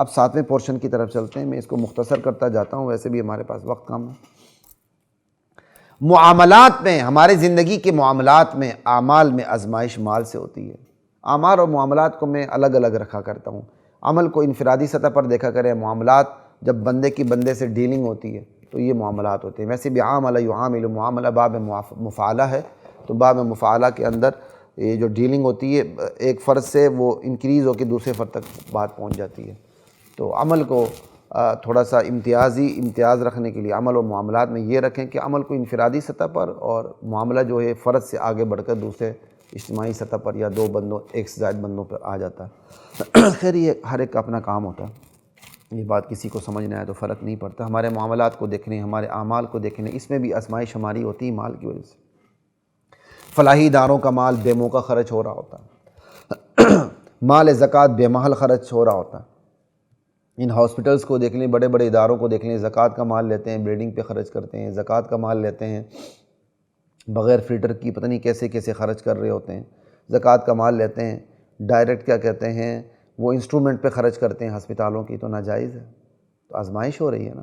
اب 7ویں پورشن کی طرف چلتے ہیں، میں اس کو مختصر کرتا جاتا ہوں، ویسے بھی ہمارے پاس وقت کم ہے۔ معاملات میں، ہمارے زندگی کے معاملات میں، اعمال میں آزمائش مال سے ہوتی ہے۔ اعمال اور معاملات کو میں الگ الگ رکھا کرتا ہوں۔ عمل کو انفرادی سطح پر دیکھا کریں، معاملات جب بندے کی بندے سے ڈیلنگ ہوتی ہے تو یہ معاملات ہوتے ہیں۔ ویسے بھی عاملہ یعامل، معاملہ باب مفعلہ ہے، تو باب مفعلہ کے اندر یہ جو ڈیلنگ ہوتی ہے ایک فرد سے وہ انکریز ہو کے دوسرے فرد تک بات پہنچ جاتی ہے۔ تو عمل کو تھوڑا سا امتیاز رکھنے کے لیے عمل و معاملات میں یہ رکھیں کہ عمل کو انفرادی سطح پر اور معاملہ جو ہے فرد سے آگے بڑھ کر دوسرے اجتماعی سطح پر یا دو بندوں، ایک سے زائد بندوں پر آ جاتا ہے۔ خیر یہ ہر ایک کا اپنا کام ہوتا ہے، یہ بات کسی کو سمجھ نہ آئے تو فرق نہیں پڑتا۔ ہمارے معاملات کو دیکھنے، ہمارے اعمال کو دیکھنے، اس میں بھی آزمائش ہماری ہوتی ہے مال کی وجہ سے۔ فلاحی اداروں کا مال بے موقع خرچ ہو رہا ہوتا ہے، مال زکوٰۃ بے محل خرچ ہو رہا ہوتا ہے۔ ان ہاسپٹلس کو دیکھ لیں، بڑے بڑے اداروں کو دیکھ لیں، زکوٰۃ کا مال لیتے ہیں، بلڈنگ پہ خرچ کرتے ہیں، زکوٰۃ کا مال لیتے ہیں، بغیر فلٹر کی پتہ نہیں کیسے کیسے خرچ کر رہے ہوتے ہیں، زکوٰۃ کا مال لیتے ہیں، ڈائریکٹ کیا کہتے ہیں وہ انسٹرومنٹ پہ خرچ کرتے ہیں ہسپتالوں کی، تو ناجائز ہے۔ تو آزمائش ہو رہی ہے نا،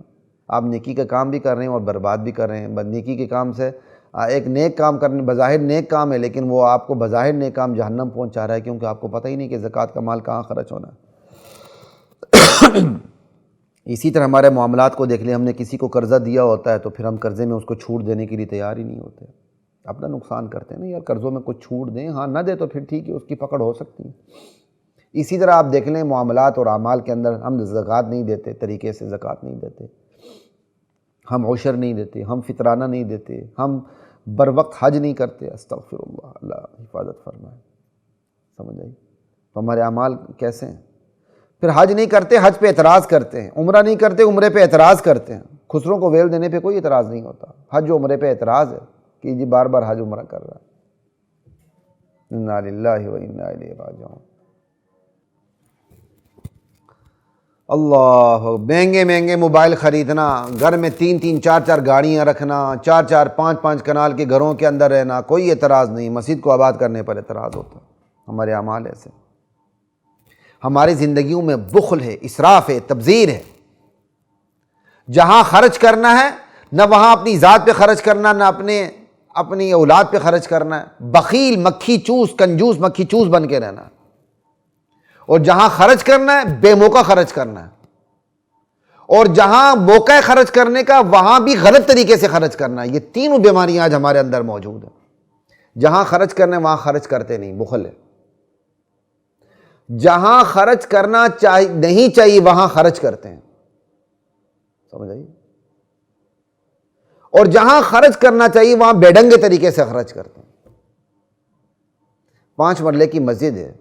آپ نیکی کا کام بھی کر رہے ہیں اور برباد بھی کر رہے ہیں۔ نیکی کے کام سے ایک نیک کام کرنے، بظاہر نیک کام ہے لیکن وہ آپ کو بظاہر نیک کام جہنم پہنچا رہا ہے، کیونکہ آپ کو پتہ ہی نہیں کہ زکوٰۃ کا مال کہاں خرچ ہونا ہے۔ اسی طرح ہمارے معاملات کو دیکھ لیں، ہم نے کسی کو قرضہ دیا ہوتا ہے تو پھر ہم قرضے میں اس کو چھوٹ دینے کے لیے تیار ہی نہیں ہوتے، اپنا نقصان کرتے ہیں نا یار، قرضوں میں کچھ چھوٹ دیں، ہاں نہ دے تو پھر ٹھیک ہے، اس کی پکڑ ہو سکتی ہے۔ اسی طرح آپ دیکھ لیں معاملات اور اعمال کے اندر ہم زکوٰۃ نہیں دیتے، طریقے سے زکوٰۃ نہیں دیتے، ہم عشر نہیں دیتے، ہم فطرانہ نہیں دیتے، ہم بر وقت حج نہیں کرتے، استغفر اللہ، اللہ حفاظت فرمائے، سمجھ آئی؟ تو ہمارے اعمال کیسے ہیں؟ پھر حج نہیں کرتے، حج پہ اعتراض کرتے ہیں، عمرہ نہیں کرتے، عمرے پہ اعتراض کرتے ہیں۔ خسروں کو ویل دینے پہ کوئی اعتراض نہیں ہوتا، حج و عمرے پہ اعتراض ہے کہ جی بار بار حج عمرہ کر رہا ہے۔ انا للہ و انا الیہ راجعون۔ اللہ، مہنگے مہنگے موبائل خریدنا، گھر میں 3 4 گاڑیاں رکھنا، 4 5 کنال کے گھروں کے اندر رہنا، کوئی اعتراض نہیں، مسجد کو آباد کرنے پر اعتراض ہوتا۔ ہمارے اعمال ایسے، ہماری زندگیوں میں بخل ہے، اسراف ہے، تبذیر ہے۔ جہاں خرچ کرنا ہے نہ وہاں اپنی ذات پہ خرچ کرنا، نہ اپنی اولاد پہ خرچ کرنا ہے، بخیل، مکھی چوس، کنجوس مکھی چوس بن کے رہنا ہے۔ اور جہاں خرچ کرنا ہے بے موقع خرچ کرنا ہے، اور جہاں موقع خرچ کرنے کا وہاں بھی غلط طریقے سے خرچ کرنا ہے۔ یہ تینوں بیماریاں آج ہمارے اندر موجود ہیں۔ جہاں خرچ کرنا ہے وہاں خرچ کرتے نہیں، بخل ہے۔ جہاں خرچ کرنا نہیں چاہیے وہاں خرچ کرتے ہیں، سمجھ آئی؟ اور جہاں خرچ کرنا چاہیے وہاں بے ڈنگے طریقے سے خرچ کرتے ہیں۔ 5 مرلے کی مسجد ہے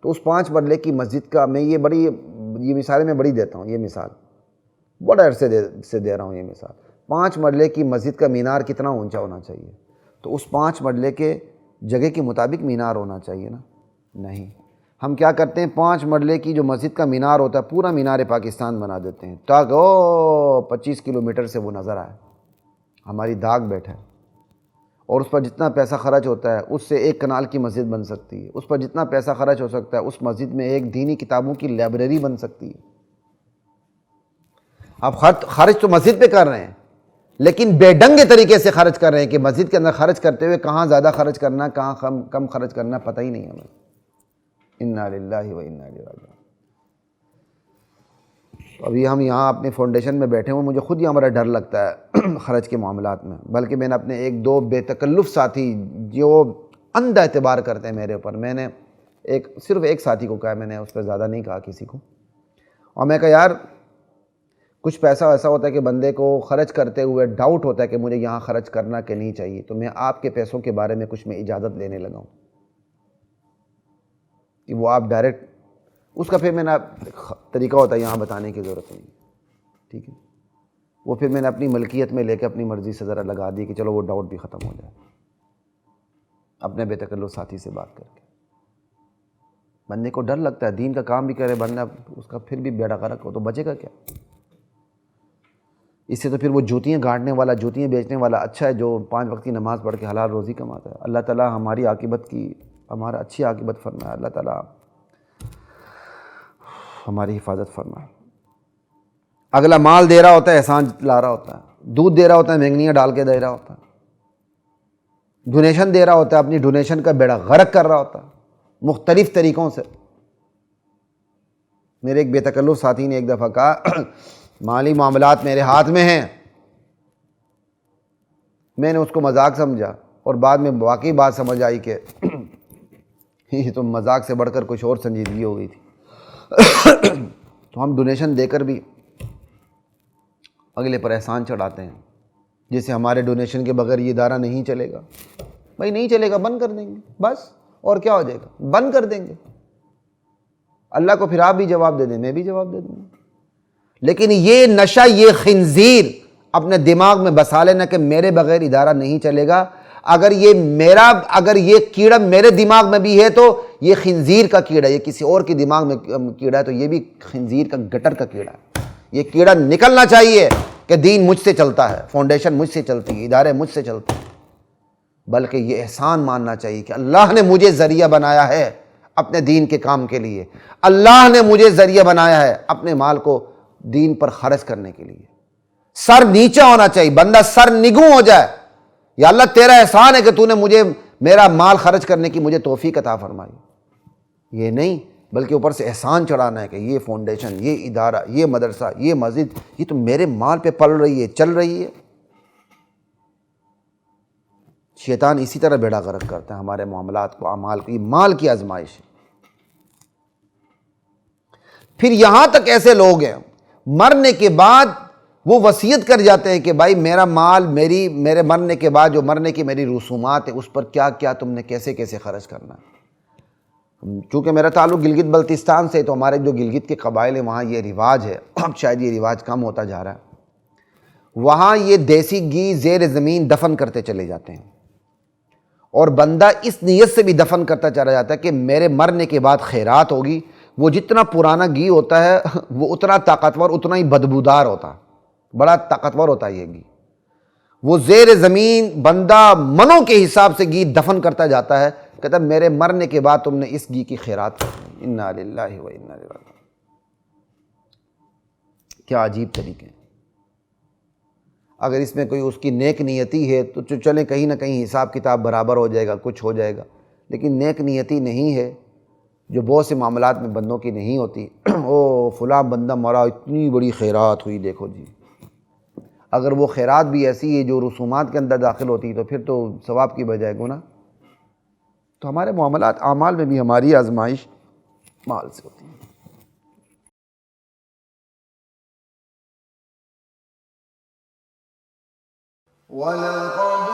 تو اس 5 مرلے کی مسجد کا میں یہ مثالیں میں بڑی دیتا ہوں، یہ مثال بڑے عرصے سے دے رہا ہوں۔ یہ مثال 5 مرلے کی مسجد کا مینار کتنا اونچا ہونا چاہیے؟ تو اس 5 مرلے کے جگہ کے مطابق مینار ہونا چاہیے نا؟ نہیں، ہم کیا کرتے ہیں 5 مرلے کی جو مسجد کا مینار ہوتا ہے پورا مینار پاکستان بنا دیتے ہیں تاکہ 25 کلومیٹر سے وہ نظر آئے، ہماری داغ بیٹھے، اور اس پر جتنا پیسہ خرچ ہوتا ہے اس سے 1 کنال کی مسجد بن سکتی ہے، اس پر جتنا پیسہ خرچ ہو سکتا ہے اس مسجد میں ایک دینی کتابوں کی لائبریری بن سکتی ہے۔ آپ خرچ تو مسجد پہ کر رہے ہیں لیکن بے ڈنگے طریقے سے خرچ کر رہے ہیں کہ مسجد کے اندر خرچ کرتے ہوئے کہاں زیادہ خرچ کرنا، کہاں کم خرچ کرنا پتہ ہی نہیں ہمیں۔ انا للہ و انا الیہ راجعون۔ ابھی ہم یہاں اپنے فاؤنڈیشن میں بیٹھے ہوئے، مجھے خود یہاں بڑا ڈر لگتا ہے خرچ کے معاملات میں، بلکہ میں نے اپنے 1 2 بے تکلف ساتھی جو اندھا اعتبار کرتے ہیں میرے اوپر، میں نے صرف ایک ساتھی کو کہا، میں نے اس پہ زیادہ نہیں کہا کسی کو، اور میں کہا یار کچھ پیسہ ایسا ہوتا ہے کہ بندے کو خرچ کرتے ہوئے ڈاؤٹ ہوتا ہے کہ مجھے یہاں خرچ کرنا کہ نہیں چاہیے، تو میں آپ کے پیسوں کے بارے میں کچھ میں اجازت لینے لگا ہوں کہ وہ آپ ڈائریکٹ اس کا پھر میں نے طریقہ ہوتا ہے یہاں بتانے کی ضرورت نہیں، ٹھیک ہے؟ وہ پھر میں نے اپنی ملکیت میں لے کے اپنی مرضی سے ذرا لگا دی کہ چلو وہ ڈاؤٹ بھی ختم ہو جائے، اپنے بے تکلف ساتھی سے بات کر کے۔ بندے کو ڈر لگتا ہے، دین کا کام بھی کرے بندہ، اس کا پھر بھی بیڑا غرق ہو تو بچے گا کیا؟ اس سے تو پھر وہ جوتیاں گانٹنے والا، جوتیاں بیچنے والا اچھا ہے جو 5 وقت کی نماز پڑھ کے حلال روزی کماتا ہے۔ اللہ تعالیٰ ہمارا اچھی عاقبت فرمائے، اللہ تعالیٰ ہماری حفاظت فرمائے۔ اگلا مال دے رہا ہوتا ہے، احسان لا رہا ہوتا ہے، دودھ دے رہا ہوتا ہے، مہنگنیاں ڈال کے دے رہا ہوتا ہے، ڈونیشن دے رہا ہوتا ہے، اپنی ڈونیشن کا بیڑا غرق کر رہا ہوتا ہے مختلف طریقوں سے۔ میرے ایک بے تکلف ساتھی نے ایک دفعہ کہا مالی معاملات میرے ہاتھ میں ہیں، میں نے اس کو مذاق سمجھا اور بعد میں واقعی بات سمجھ آئی کہ یہ تو مذاق سے بڑھ کر کچھ اور سنجیدگی ہو گئی تھی۔ تو ہم ڈونیشن دے کر بھی اگلے پر احسان چڑھاتے ہیں، جیسے ہمارے ڈونیشن کے بغیر یہ ادارہ نہیں چلے گا۔ بھائی نہیں چلے گا، بند کر دیں گے بس، اور کیا ہو جائے گا، بند کر دیں گے۔ اللہ کو پھر آپ بھی جواب دے دیں، میں بھی جواب دے دوں گا۔ لیکن یہ نشہ، یہ خنزیر اپنے دماغ میں بسا لینا کہ میرے بغیر ادارہ نہیں چلے گا، اگر یہ کیڑا میرے دماغ میں بھی ہے تو یہ خنزیر کا کیڑا ہے، یہ کسی اور کے دماغ میں کیڑا ہے تو یہ بھی خنزیر کا گٹر کا کیڑا ہے۔ یہ کیڑا نکلنا چاہیے کہ دین مجھ سے چلتا ہے، فاؤنڈیشن مجھ سے چلتی ہے، ادارے مجھ سے چلتے ہیں، بلکہ یہ احسان ماننا چاہیے کہ اللہ نے مجھے ذریعہ بنایا ہے اپنے دین کے کام کے لیے، اللہ نے مجھے ذریعہ بنایا ہے اپنے مال کو دین پر خرچ کرنے کے لیے۔ سر نیچا ہونا چاہیے، بندہ سر نگوں ہو جائے، یا اللہ تیرا احسان ہے کہ تو نے مجھے میرا مال خرچ کرنے کی مجھے توفیق عطا فرمائی، یہ نہیں، بلکہ اوپر سے احسان چڑھانا ہے کہ یہ فاؤنڈیشن، یہ ادارہ، یہ مدرسہ، یہ مسجد، یہ تو میرے مال پہ پل رہی ہے، چل رہی ہے۔ شیطان اسی طرح بیڑا غرق کرتا ہے ہمارے معاملات کو، اعمال کو، یہ مال کی آزمائش ہے۔ پھر یہاں تک ایسے لوگ ہیں مرنے کے بعد وہ وصیت کر جاتے ہیں کہ بھائی میرا مال، میرے مرنے کے بعد جو مرنے کی میری رسومات ہیں اس پر کیا کیا تم نے کیسے کیسے خرچ کرنا ہے۔ چونکہ میرا تعلق گلگت بلتستان سے، تو ہمارے جو گلگت کے قبائل ہیں وہاں یہ رواج ہے، اب شاید یہ رواج کم ہوتا جا رہا ہے، وہاں یہ دیسی گھی زیر زمین دفن کرتے چلے جاتے ہیں، اور بندہ اس نیت سے بھی دفن کرتا چلا جاتا ہے کہ میرے مرنے کے بعد خیرات ہوگی۔ وہ جتنا پرانا گھی ہوتا ہے وہ اتنا طاقتور، اتنا ہی بدبودار ہوتا ہے، بڑا طاقتور ہوتا ہے یہ گھی۔ وہ زیر زمین بندہ منوں کے حساب سے گھی دفن کرتا جاتا ہے، کہتا میرے مرنے کے بعد تم نے اس گھی کی خیرات کرنی۔ انا للہ و انا الیہ راجعون۔ کیا عجیب طریقے ہیں۔ اگر اس میں کوئی اس کی نیک نیتی ہے تو چلیں کہیں نہ کہیں حساب کتاب برابر ہو جائے گا، کچھ ہو جائے گا، لیکن نیک نیتی نہیں ہے جو بہت سے معاملات میں بندوں کی نہیں ہوتی۔ او فلاں بندہ مرا، اتنی بڑی خیرات ہوئی، دیکھو جی۔ اگر وہ خیرات بھی ایسی ہے جو رسومات کے اندر داخل ہوتی تو پھر تو ثواب کی بجائے گناہ۔ تو ہمارے معاملات، اعمال میں بھی ہماری آزمائش مال سے ہوتی ہے۔ وَلَقَدْ